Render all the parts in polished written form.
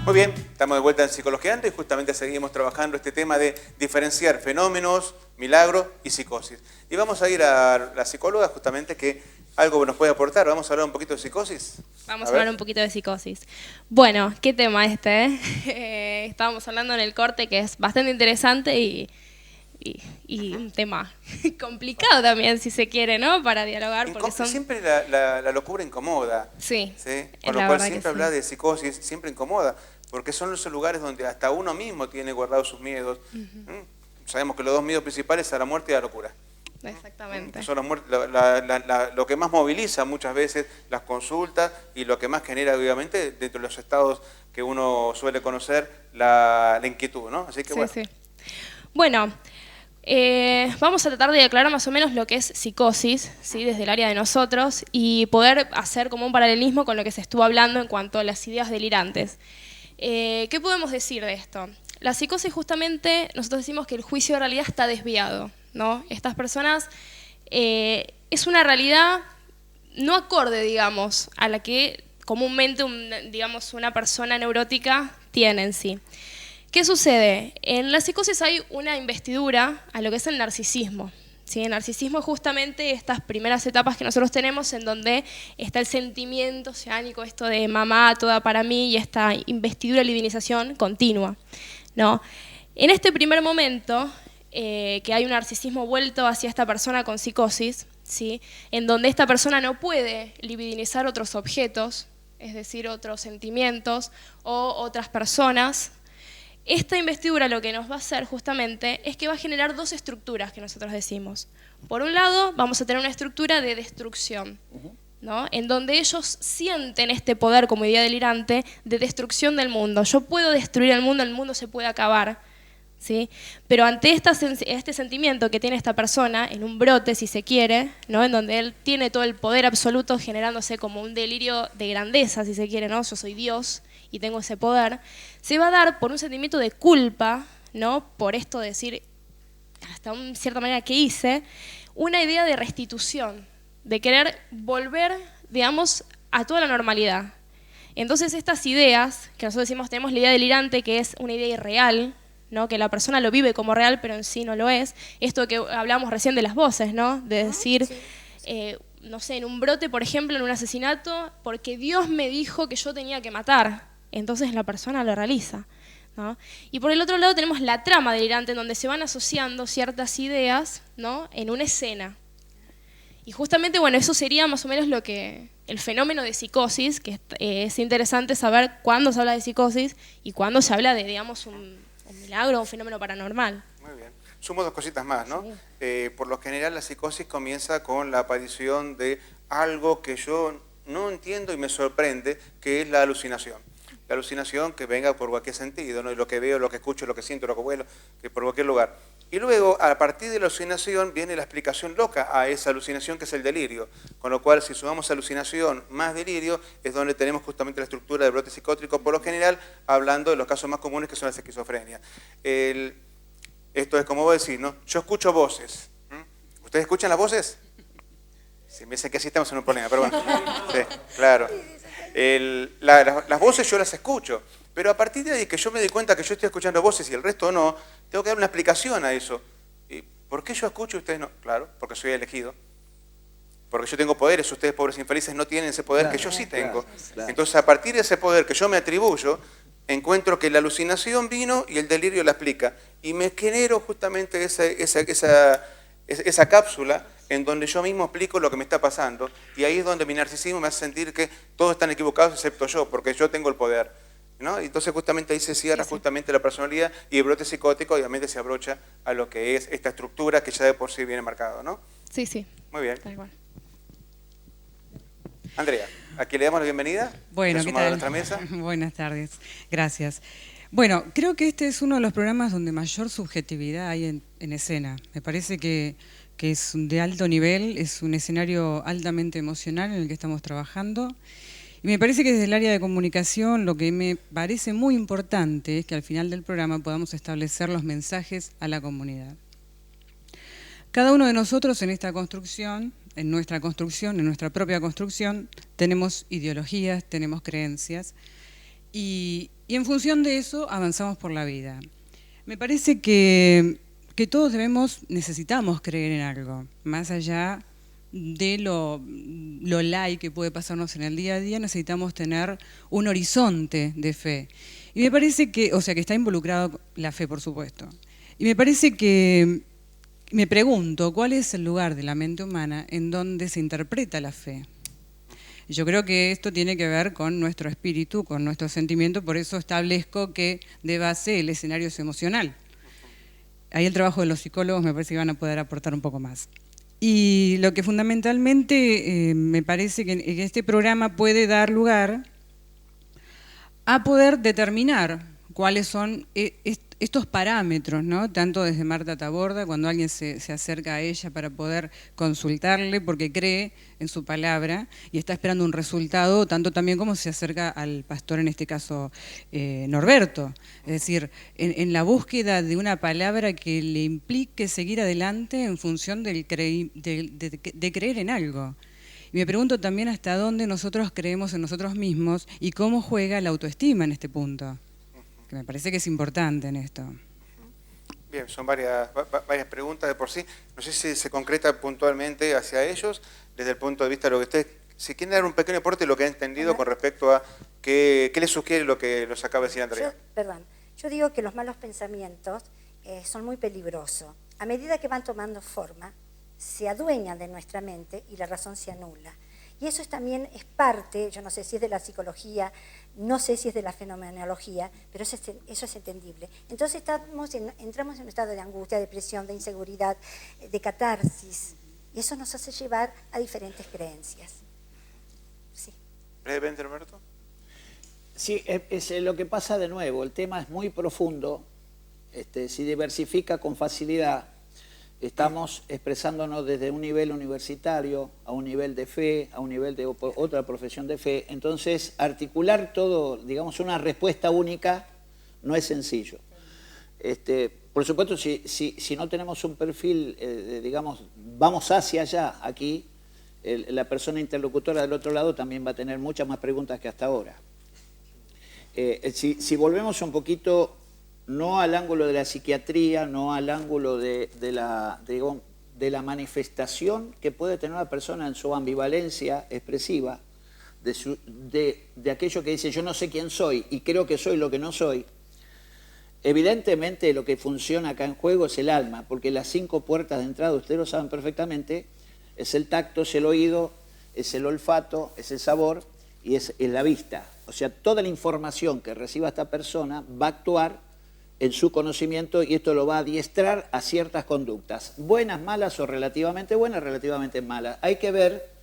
Muy bien, estamos de vuelta en Psicología y justamente seguimos trabajando este tema de diferenciar fenómenos, milagros y psicosis. Y vamos a ir a la psicóloga justamente que algo nos puede aportar. Vamos a hablar un poquito de psicosis. Vamos a hablar un poquito de psicosis. Bueno, qué tema este, ¿eh? Estábamos hablando en el corte que es bastante interesante y un tema complicado también, si se quiere, ¿no? Para dialogar. Porque siempre la locura incomoda. Sí. Por lo cual siempre hablar de psicosis siempre incomoda, porque son esos lugares donde hasta uno mismo tiene guardados sus miedos. Sabemos que los dos miedos principales son la muerte y la locura. Exactamente. Son lo que más moviliza muchas veces las consultas y lo que más genera, obviamente, dentro de los estados que uno suele conocer, la inquietud, ¿no? Así que sí. Bueno, vamos a tratar de aclarar más o menos lo que es psicosis, ¿sí? Desde el área de nosotros y poder hacer como un paralelismo con lo que se estuvo hablando en cuanto a las ideas delirantes. ¿Qué podemos decir de esto? La psicosis justamente, nosotros decimos que el juicio de realidad está desviado, ¿no? Estas personas es una realidad no acorde, digamos, a la que comúnmente digamos, una persona neurótica tiene en sí. ¿Qué sucede? En la psicosis hay una investidura a lo que es el narcisismo. ¿Sí? El narcisismo es justamente estas primeras etapas que nosotros tenemos en donde está el sentimiento oceánico, esto de mamá, toda para mí, y esta investidura y divinización continua, ¿no? En este primer momento, que hay un narcisismo vuelto hacia esta persona con psicosis, ¿sí? En donde esta persona no puede libidinizar otros objetos, es decir, otros sentimientos o otras personas. Esta investidura lo que nos va a hacer justamente es que va a generar dos estructuras que nosotros decimos. Por un lado, vamos a tener una estructura de destrucción, ¿no? En donde ellos sienten este poder como idea delirante de destrucción del mundo. Yo puedo destruir el mundo se puede acabar, ¿sí? Pero ante este sentimiento que tiene esta persona, en un brote si se quiere, ¿no? En donde él tiene todo el poder absoluto generándose como un delirio de grandeza, si se quiere, ¿no? Yo soy Dios y tengo ese poder, se va a dar por un sentimiento de culpa, ¿no? Por esto de decir, hasta una cierta manera que hice, una idea de restitución, de querer volver, digamos, a toda la normalidad. Entonces estas ideas, que nosotros decimos, tenemos la idea delirante, que es una idea irreal, ¿no? Que la persona lo vive como real, pero en sí no lo es. Esto que hablamos recién de las voces, ¿no? De decir, no sé, en un brote, por ejemplo, en un asesinato, porque Dios me dijo que yo tenía que matar. Entonces la persona lo realiza, ¿no? Y por el otro lado tenemos la trama delirante, en donde se van asociando ciertas ideas, ¿no? En una escena. Y justamente, bueno, eso sería más o menos el fenómeno de psicosis, que es interesante saber cuándo se habla de psicosis y cuándo se habla de, digamos, un milagro o un fenómeno paranormal. Muy bien. Sumo dos cositas más, ¿no? Sí. Por lo general la psicosis comienza con la aparición de algo que yo no entiendo y me sorprende, que es la alucinación. La alucinación que venga por cualquier sentido, ¿no? Y lo que veo, lo que escucho, lo que siento, lo que vuelo, que por cualquier lugar. Y luego, a partir de la alucinación, viene la explicación loca a esa alucinación que es el delirio. Con lo cual, si sumamos alucinación más delirio, es donde tenemos justamente la estructura del brote psicótico, por lo general, hablando de los casos más comunes que son las esquizofrenia. Esto es como vos decís, ¿no? Yo escucho voces. ¿Ustedes escuchan las voces? Si me dicen que sí, estamos en un problema, pero bueno. Sí, claro. Las voces yo las escucho, pero a partir de ahí que yo me di cuenta que yo estoy escuchando voces y el resto no, tengo que dar una explicación a eso. ¿Por qué yo escucho y ustedes no? Claro, porque soy elegido. Porque yo tengo poderes, ustedes pobres infelices no tienen ese poder que yo sí tengo. Entonces a partir de ese poder que yo me atribuyo, encuentro que la alucinación vino y el delirio la explica. Y me genero justamente esa cápsula en donde yo mismo explico lo que me está pasando, y ahí es donde mi narcisismo me hace sentir que todos están equivocados excepto yo, porque yo tengo el poder, ¿no? Y entonces justamente ahí se cierra justamente la personalidad y el brote psicótico obviamente se abrocha a lo que es esta estructura que ya de por sí viene marcado, ¿no? Sí, sí. Muy bien. Andrea, aquí le damos la bienvenida. Bueno, ¿qué tal? A nuestra mesa. Buenas tardes, gracias. Bueno, creo que este es uno de los programas donde mayor subjetividad hay en escena. Me parece que es de alto nivel, es un escenario altamente emocional en el que estamos trabajando. Y me parece que desde el área de comunicación lo que me parece muy importante es que al final del programa podamos establecer los mensajes a la comunidad. Cada uno de nosotros en esta construcción, en nuestra propia construcción, tenemos ideologías, tenemos creencias. y en función de eso avanzamos por la vida. Me parece que todos necesitamos creer en algo, más allá de lo light que puede pasarnos en el día a día, necesitamos tener un horizonte de fe. Y me parece que, o sea, que está involucrado la fe, por supuesto. Y me parece que, me pregunto, ¿cuál es el lugar de la mente humana en donde se interpreta la fe? Yo creo que esto tiene que ver con nuestro espíritu, con nuestro sentimiento, por eso establezco que de base el escenario es emocional. Ahí el trabajo de los psicólogos me parece que van a poder aportar un poco más. Y lo que fundamentalmente me parece que este programa puede dar lugar a poder determinar cuáles son estos parámetros, ¿no? Tanto desde Marta Taborda, cuando alguien se acerca a ella para poder consultarle porque cree en su palabra y está esperando un resultado, tanto también como se acerca al pastor, en este caso Norberto. Es decir, en la búsqueda de una palabra que le implique seguir adelante en función de creer en algo. Y me pregunto también hasta dónde nosotros creemos en nosotros mismos y cómo juega la autoestima en este punto, que me parece que es importante en esto. Bien, son varias preguntas de por sí. No sé si se concreta puntualmente hacia ellos, desde el punto de vista de lo que ustedes, si quieren dar un pequeño aporte de lo que han entendido con respecto a qué les sugiere lo que los acaba de decir Andrea. Yo digo que los malos pensamientos son muy peligrosos. A medida que van tomando forma, se adueñan de nuestra mente y la razón se anula. Y eso también es parte, yo no sé si es de la psicología, no sé si es de la fenomenología, pero eso es entendible. Entonces entramos en un estado de angustia, de depresión, de inseguridad, de catarsis, y eso nos hace llevar a diferentes creencias. Sí. Brevemente, Roberto. Sí, es lo que pasa de nuevo, el tema es muy profundo, se diversifica con facilidad. Estamos expresándonos desde un nivel universitario a un nivel de fe, a un nivel de otra profesión de fe. Entonces, articular todo, digamos, una respuesta única no es sencillo. Por supuesto, si no tenemos un perfil, digamos, vamos hacia allá, aquí, la persona interlocutora del otro lado también va a tener muchas más preguntas que hasta ahora. Si volvemos un poquito, no al ángulo de la psiquiatría, no al ángulo de la manifestación que puede tener una persona en su ambivalencia expresiva, de aquello que dice yo no sé quién soy y creo que soy lo que no soy, evidentemente lo que funciona acá en juego es el alma, porque las 5 puertas de entrada, ustedes lo saben perfectamente, es el tacto, es el oído, es el olfato, es el sabor y es la vista. O sea, toda la información que reciba esta persona va a actuar en su conocimiento y esto lo va a adiestrar a ciertas conductas, buenas, malas o relativamente buenas, relativamente malas. Hay que ver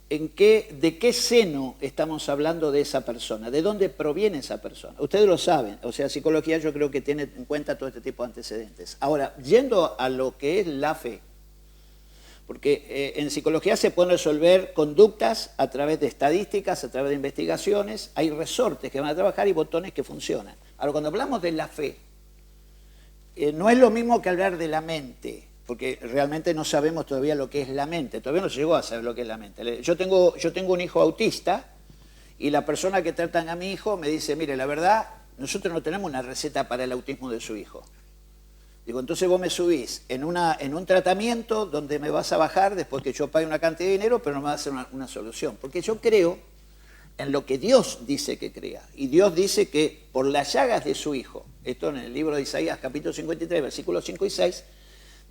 de qué seno estamos hablando de esa persona, de dónde proviene esa persona. Ustedes lo saben, o sea, psicología yo creo que tiene en cuenta todo este tipo de antecedentes. Ahora, yendo a lo que es la fe, porque en psicología se pueden resolver conductas a través de estadísticas, a través de investigaciones, hay resortes que van a trabajar y botones que funcionan. Ahora, cuando hablamos de la fe, no es lo mismo que hablar de la mente, porque realmente no sabemos todavía lo que es la mente, todavía no se llegó a saber lo que es la mente. Yo tengo un hijo autista y la persona que tratan a mi hijo me dice, mire, la verdad, nosotros no tenemos una receta para el autismo de su hijo. Digo, entonces vos me subís en un tratamiento donde me vas a bajar después que yo pague una cantidad de dinero, pero no me vas a hacer una solución. Porque yo creo en lo que Dios dice que crea. Y Dios dice que por las llagas de su Hijo, esto en el libro de Isaías, capítulo 53, versículos 5 y 6,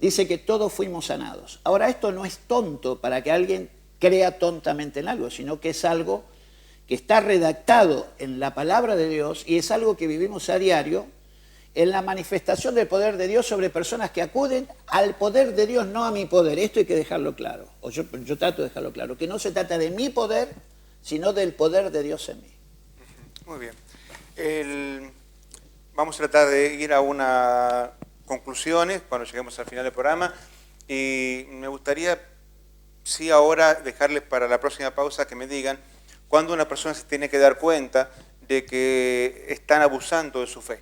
dice que todos fuimos sanados. Ahora, esto no es tonto para que alguien crea tontamente en algo, sino que es algo que está redactado en la palabra de Dios y es algo que vivimos a diario en la manifestación del poder de Dios sobre personas que acuden al poder de Dios, no a mi poder. Esto hay que dejarlo claro, o yo trato de dejarlo claro, que no se trata de mi poder, sino del poder de Dios en mí. Muy bien. Vamos a tratar de ir a unas conclusiones cuando lleguemos al final del programa y me gustaría, sí, ahora dejarles para la próxima pausa que me digan cuándo una persona se tiene que dar cuenta de que están abusando de su fe.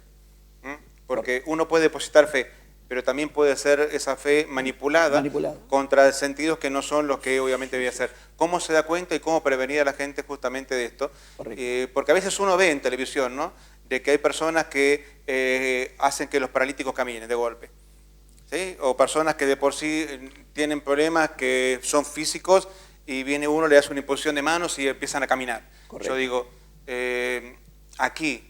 Porque uno puede depositar fe, pero también puede ser esa fe manipulada. Contra sentidos que no son los que obviamente debía ser. ¿Cómo se da cuenta y cómo prevenir a la gente justamente de esto? Porque a veces uno ve en televisión, ¿no?, de que hay personas que hacen que los paralíticos caminen de golpe, ¿sí? O personas que de por sí tienen problemas que son físicos y viene uno, le hace una imposición de manos y empiezan a caminar. Correcto. Yo digo, aquí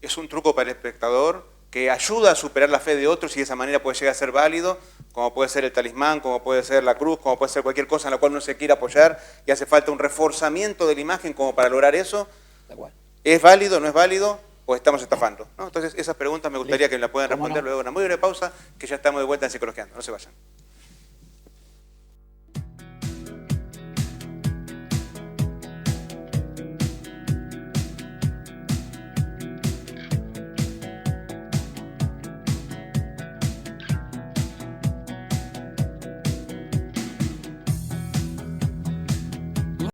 es un truco para el espectador que ayuda a superar la fe de otros y de esa manera puede llegar a ser válido, como puede ser el talismán, como puede ser la cruz, como puede ser cualquier cosa en la cual uno se quiera apoyar y hace falta un reforzamiento de la imagen como para lograr eso. ¿Es válido, no es válido o estamos estafando? ¿No? Entonces esas preguntas me gustaría que me las puedan responder luego de una muy breve pausa, que ya estamos de vuelta en Psicologeando. No se vayan.